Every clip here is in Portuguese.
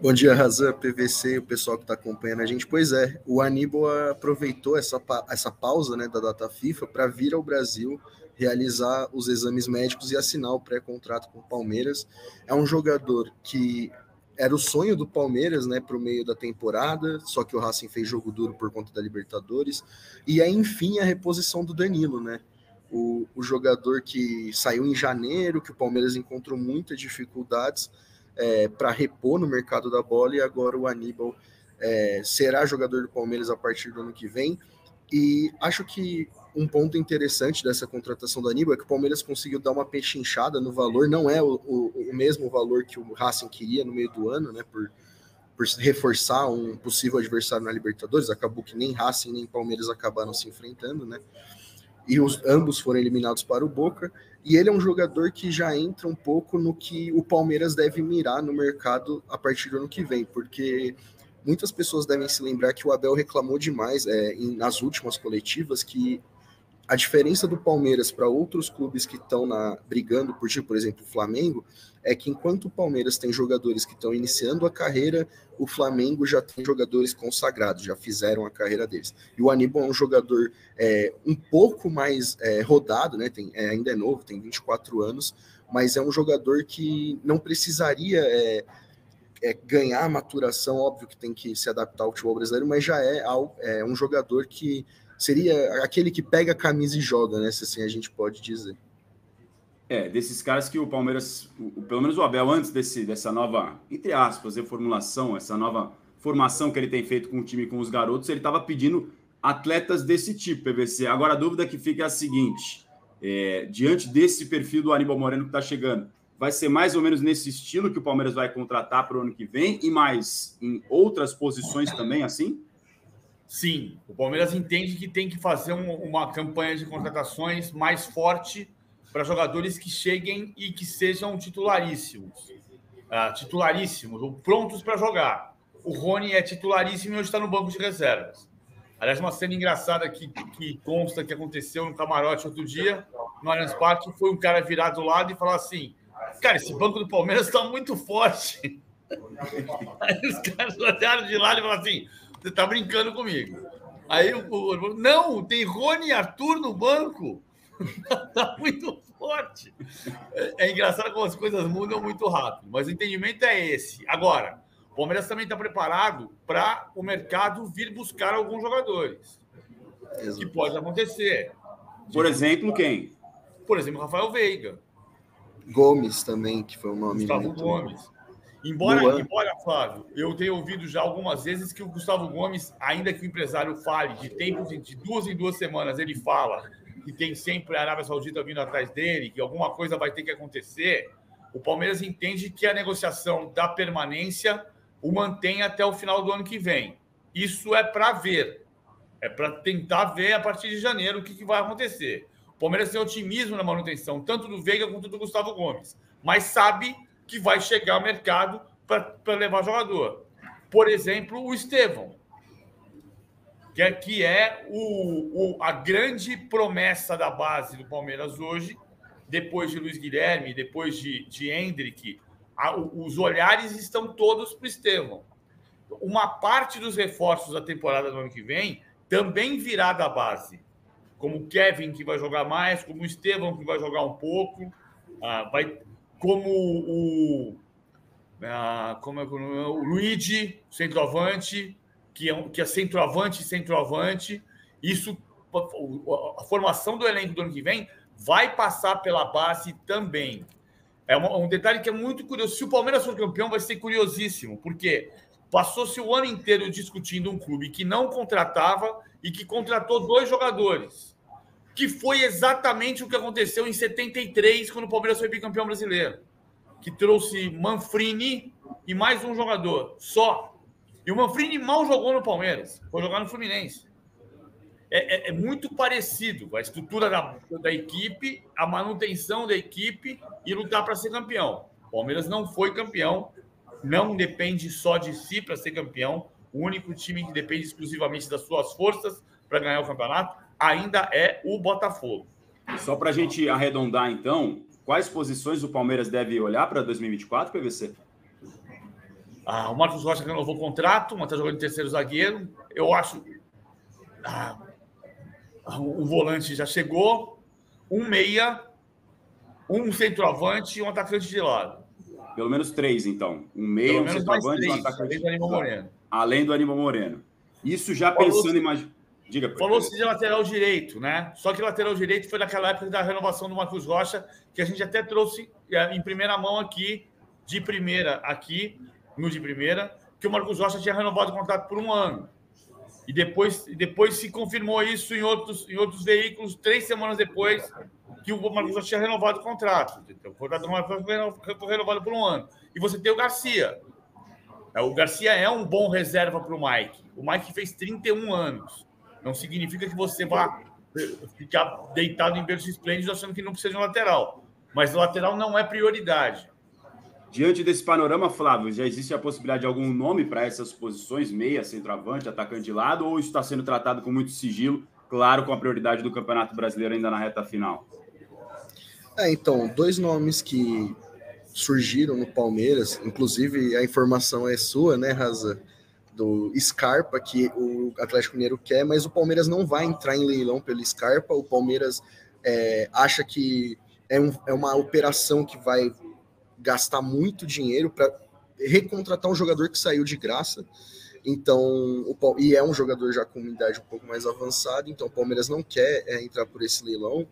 Bom dia, Razan, PVC, o pessoal que está acompanhando a gente. Pois é, o Aníbal aproveitou essa pausa, né, da data FIFA para vir ao Brasil realizar os exames médicos e assinar o pré-contrato com o Palmeiras. É um jogador que era o sonho do Palmeiras, né, para o meio da temporada, só que o Racing fez jogo duro por conta da Libertadores. E é, enfim, a reposição do Danilo, né? O jogador que saiu em janeiro, que o Palmeiras encontrou muitas dificuldades para repor no mercado da bola, e agora o Aníbal será jogador do Palmeiras a partir do ano que vem. E acho que um ponto interessante dessa contratação do Aníbal é que o Palmeiras conseguiu dar uma pechinchada no valor, não é o mesmo valor que o Racing queria no meio do ano, né, por reforçar um possível adversário na Libertadores. Acabou que nem Racing nem Palmeiras acabaram se enfrentando, né? E ambos foram eliminados para o Boca, e ele é um jogador que já entra um pouco no que o Palmeiras deve mirar no mercado a partir do ano que vem, porque muitas pessoas devem se lembrar que o Abel reclamou demais nas últimas coletivas que a diferença do Palmeiras para outros clubes que estão brigando por exemplo, o Flamengo, é que enquanto o Palmeiras tem jogadores que estão iniciando a carreira, o Flamengo já tem jogadores consagrados, já fizeram a carreira deles. E o Aníbal é um jogador um pouco mais rodado, né? Ainda é novo, tem 24 anos, mas é um jogador que não precisaria ganhar maturação, óbvio que tem que se adaptar ao futebol brasileiro, mas já é um jogador que seria aquele que pega a camisa e joga, né? Se assim a gente pode dizer. Desses caras que o Palmeiras, pelo menos o Abel, antes dessa nova, entre aspas, reformulação, essa nova formação que ele tem feito com o time, com os garotos, ele estava pedindo atletas desse tipo, PVC. Agora a dúvida que fica é a seguinte, diante desse perfil do Aníbal Moreno que está chegando, vai ser mais ou menos nesse estilo que o Palmeiras vai contratar para o ano que vem e mais em outras posições também, assim? Sim, o Palmeiras entende que tem que fazer uma campanha de contratações mais forte para jogadores que cheguem e que sejam titularíssimos. Ou prontos para jogar. O Rony é titularíssimo e hoje está no banco de reservas. Aliás, uma cena engraçada que consta que aconteceu no camarote outro dia, no Allianz Parque, foi um cara virar do lado e falar assim: cara, esse banco do Palmeiras está muito forte. Aí os caras olharam de lado e falaram assim: você está brincando comigo. Aí não, tem Rony e Arthur no banco. Está muito forte. É engraçado como as coisas mudam muito rápido, mas o entendimento é esse. Agora, o Palmeiras também está preparado para o mercado vir buscar alguns jogadores. Exato. Que pode acontecer. Por exemplo, quem? Por exemplo, Rafael Veiga. Gomes também, que foi um nome Gustavo muito... Gomes. Embora, Flávio, eu tenha ouvido já algumas vezes que o Gustavo Gomes, ainda que o empresário fale de 2 em 2 semanas, ele fala que tem sempre a Arábia Saudita vindo atrás dele, que alguma coisa vai ter que acontecer, o Palmeiras entende que a negociação da permanência o mantém até o final do ano que vem. Isso é para ver. É para tentar ver a partir de janeiro o que vai acontecer. O Palmeiras tem otimismo na manutenção, tanto do Veiga quanto do Gustavo Gomes, mas sabe que vai chegar ao mercado para levar jogador. Por exemplo, o Estevão, que é a grande promessa da base do Palmeiras hoje, depois de Luiz Guilherme, depois de Hendrick, os olhares estão todos para o Estevão. Uma parte dos reforços da temporada do ano que vem também virá da base, como o Kevin, que vai jogar mais, como o Estevão, que vai jogar um pouco, como o Luigi, centroavante, que é centroavante. Isso, a formação do elenco do ano que vem vai passar pela base também. É um detalhe que é muito curioso. Se o Palmeiras for campeão, vai ser curiosíssimo, porque passou-se o ano inteiro discutindo um clube que não contratava e que contratou 2 jogadores, que foi exatamente o que aconteceu em 73, quando o Palmeiras foi bicampeão brasileiro, que trouxe Manfrini e mais um jogador só. E o Manfrini mal jogou no Palmeiras, foi jogar no Fluminense. É muito parecido a estrutura da equipe, a manutenção da equipe e lutar para ser campeão. O Palmeiras não foi campeão, não depende só de si para ser campeão. O único time que depende exclusivamente das suas forças para ganhar o campeonato ainda é o Botafogo. Só para a gente arredondar, então, quais posições o Palmeiras deve olhar para 2024, PVC? O Marcos Rocha renovou o contrato, mas está jogando em terceiro zagueiro. Eu acho... o volante já chegou, um meia, um centroavante e um atacante de lado. Pelo menos 3, então. Um meia, um centroavante e um atacante. Além do Aníbal Moreno. Além do Aníbal Moreno. Isso já pensando em... Diga, falou-se de lateral direito, né? Só que lateral direito foi naquela época da renovação do Marcos Rocha, que a gente até trouxe em primeira mão aqui, de primeira, que o Marcos Rocha tinha renovado o contrato por 1 ano. E depois se confirmou isso em outros veículos, 3 semanas depois que o Marcos Rocha tinha renovado o contrato. Então, o contrato do Marcos Rocha foi renovado por 1 ano. E você tem o Garcia. O Garcia é um bom reserva para o Mike. O Mike fez 31 anos. Não significa que você vá ficar deitado em berço esplêndido achando que não precisa de um lateral. Mas o lateral não é prioridade. Diante desse panorama, Flávio, já existe a possibilidade de algum nome para essas posições, meia, centroavante, atacante de lado, ou isso está sendo tratado com muito sigilo, claro, com a prioridade do Campeonato Brasileiro ainda na reta final? Então, 2 nomes que surgiram no Palmeiras, inclusive a informação é sua, né, Raza? Do Scarpa, que o Atlético Mineiro quer, mas o Palmeiras não vai entrar em leilão pelo Scarpa. O Palmeiras acha que é uma operação que vai gastar muito dinheiro para recontratar um jogador que saiu de graça. Então, e é um jogador já com uma idade um pouco mais avançada, então o Palmeiras não quer entrar por esse leilão.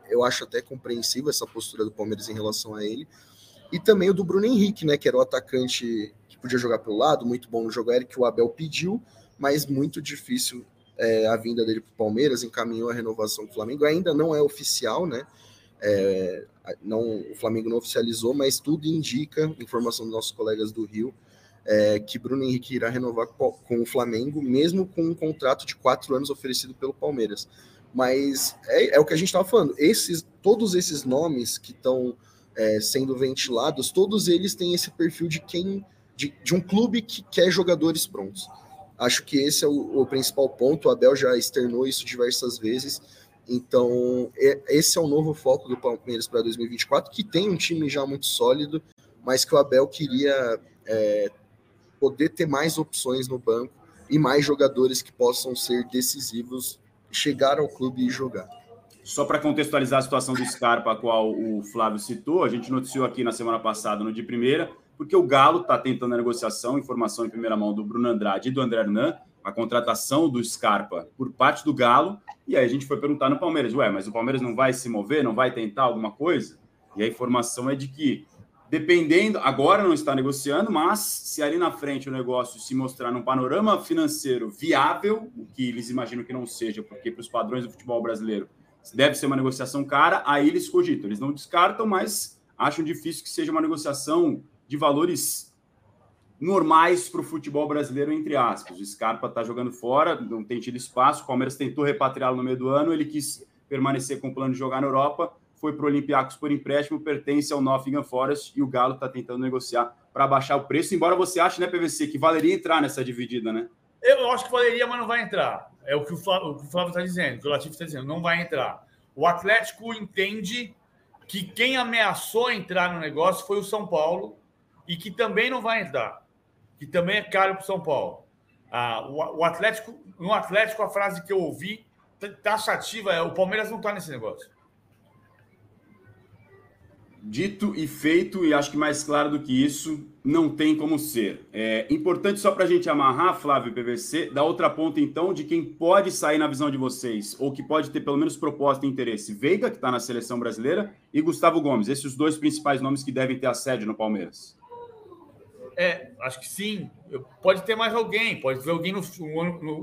Eu acho até compreensível essa postura do Palmeiras em relação a ele. E também o do Bruno Henrique, né, que era o atacante que podia jogar pelo lado, muito bom no jogo aéreo, que o Abel pediu, mas muito difícil a vinda dele para o Palmeiras, encaminhou a renovação do Flamengo. Ainda não é oficial, né? O Flamengo não oficializou, mas tudo indica, informação dos nossos colegas do Rio, que Bruno Henrique irá renovar com o Flamengo, mesmo com um contrato de 4 anos oferecido pelo Palmeiras. Mas é o que a gente estava falando, todos esses nomes que estão sendo ventilados, todos eles têm esse perfil de um clube que quer jogadores prontos. Acho que esse é o principal ponto. O Abel já externou isso diversas vezes. Então, esse é o novo foco do Palmeiras para 2024, que tem um time já muito sólido, mas que o Abel queria poder ter mais opções no banco e mais jogadores que possam ser decisivos, chegar ao clube e jogar. Só para contextualizar a situação do Scarpa, a qual o Flávio citou, a gente noticiou aqui na semana passada, no De Primeira, porque o Galo está tentando a negociação, informação em primeira mão do Bruno Andrade e do André Hernan, a contratação do Scarpa por parte do Galo, e aí a gente foi perguntar no Palmeiras, mas o Palmeiras não vai se mover, não vai tentar alguma coisa? E a informação é de que, dependendo, agora não está negociando, mas se ali na frente o negócio se mostrar num panorama financeiro viável, o que eles imaginam que não seja, porque para os padrões do futebol brasileiro deve ser uma negociação cara, aí eles cogitam. Eles não descartam, mas acham difícil que seja uma negociação de valores normais para o futebol brasileiro, entre aspas. O Scarpa está jogando fora, não tem tido espaço, o Palmeiras tentou repatriá-lo no meio do ano, ele quis permanecer com o plano de jogar na Europa, foi para o Olympiacos por empréstimo, pertence ao Nottingham Forest e o Galo está tentando negociar para baixar o preço, embora você ache, né, PVC, que valeria entrar nessa dividida, né? Eu acho que valeria, mas não vai entrar. É o que o Flávio está dizendo, o que o Latif está dizendo, não vai entrar. O Atlético entende que quem ameaçou entrar no negócio foi o São Paulo e que também não vai entrar, que também é caro para o São Paulo. No Atlético, a frase que eu ouvi taxativa é: o Palmeiras não está nesse negócio. Dito e feito, e acho que mais claro do que isso, não tem como ser. É importante, só para a gente amarrar, Flávio e PVC, da outra ponta, então, de quem pode sair na visão de vocês, ou que pode ter pelo menos proposta e interesse. Veiga, que está na seleção brasileira, e Gustavo Gomes. Esses os 2 principais nomes que devem ter assédio no Palmeiras. Acho que sim. Pode ter mais alguém. Pode ter alguém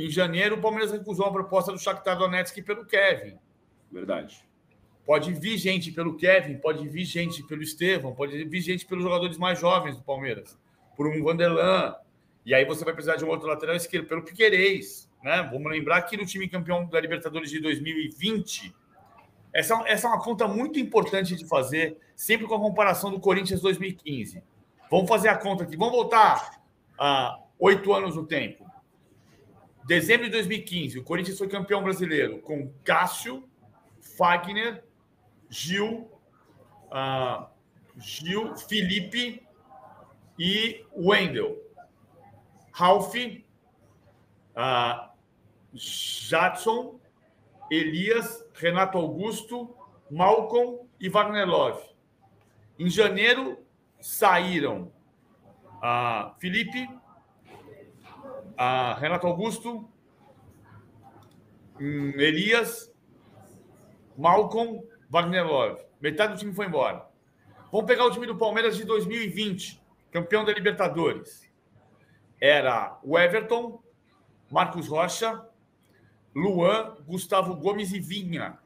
em janeiro, o Palmeiras recusou uma proposta do Shakhtar Donetsk pelo Kevin. Verdade. Pode vir gente pelo Kevin, pode vir gente pelo Estevão, pode vir gente pelos jogadores mais jovens do Palmeiras, por um Vanderlan. E aí você vai precisar de um outro lateral esquerdo, pelo Piquerez, né? Vamos lembrar que no time campeão da Libertadores de 2020, essa é uma conta muito importante de fazer, sempre com a comparação do Corinthians 2015. Vamos fazer a conta aqui. Vamos voltar a 8 anos no tempo. Dezembro de 2015, o Corinthians foi campeão brasileiro com Cássio, Fagner, Gil, Felipe, e Wendel. Ralph, Jadson, Elias, Renato Augusto, Malcolm e Wagner Love. Em janeiro, saíram Felipe, Renato Augusto, Elias, Malcolm, Wagner Love. Metade do time foi embora. Vamos pegar o time do Palmeiras de 2020, campeão da Libertadores. Era o Everton, Marcos Rocha, Luan, Gustavo Gomes e Vinha,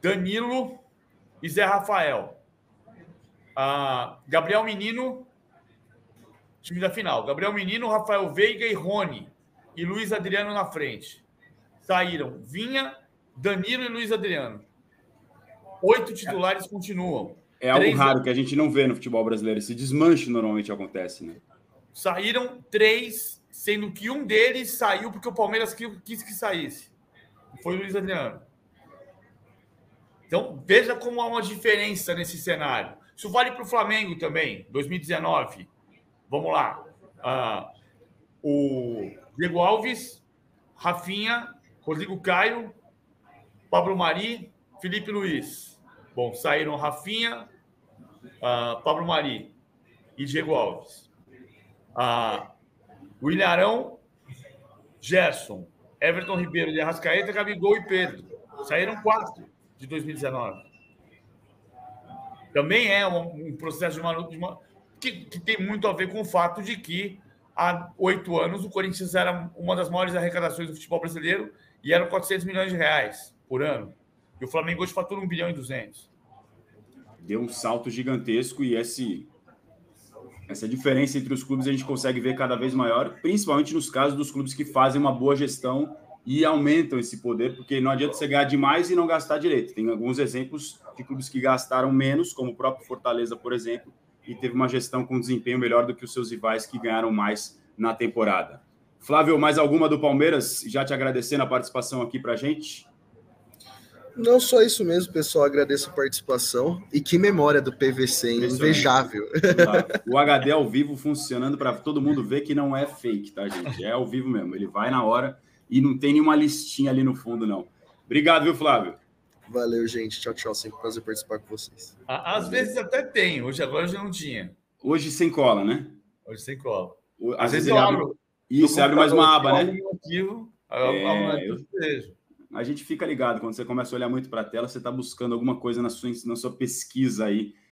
Danilo e Zé Rafael. Gabriel Menino, time da final. Gabriel Menino, Rafael Veiga e Rony. E Luiz Adriano na frente. Saíram Vinha, Danilo e Luiz Adriano. 8 titulares continuam. É algo raro que a gente não vê no futebol brasileiro. Esse desmanche normalmente acontece, né? Saíram 3, sendo que um deles saiu porque o Palmeiras quis que saísse. Foi o Luiz Adriano. Então, veja como há uma diferença nesse cenário. Isso vale para o Flamengo também, 2019. Vamos lá. O Diego Alves, Rafinha, Rodrigo Caio, Pablo Mari, Felipe Luiz. Bom, saíram Rafinha, Pablo Mari e Diego Alves. William Arão, Gerson, Everton Ribeiro, de Arrascaeta, Gabigol e Pedro. Saíram 4 de 2019. Também é um processo que tem muito a ver com o fato de que há 8 anos o Corinthians era uma das maiores arrecadações do futebol brasileiro e eram 400 milhões de reais por ano. E o Flamengo hoje fatura 1 bilhão e 200. Deu um salto gigantesco e essa diferença entre os clubes a gente consegue ver cada vez maior, principalmente nos casos dos clubes que fazem uma boa gestão e aumentam esse poder, porque não adianta você ganhar demais e não gastar direito. Tem alguns exemplos de clubes que gastaram menos, como o próprio Fortaleza, por exemplo, e teve uma gestão com desempenho melhor do que os seus rivais que ganharam mais na temporada. Flávio, mais alguma do Palmeiras? Já te agradecendo a participação aqui para a gente. Não, só isso mesmo, pessoal. Agradeço a participação. E que memória do PVC, hein? Invejável. O HD ao vivo funcionando para todo mundo ver que não é fake, tá, gente? É ao vivo mesmo. Ele vai na hora e não tem nenhuma listinha ali no fundo, não. Obrigado, viu, Flávio? Valeu, gente. Tchau, tchau. Sempre um prazer participar com vocês. Às vezes até tem. Agora já não tinha. Hoje sem cola, né? Hoje sem cola. Às vezes eu abro. Isso, abre mais uma aba, né? A gente fica ligado. Quando você começa a olhar muito para a tela, você está buscando alguma coisa na sua pesquisa aí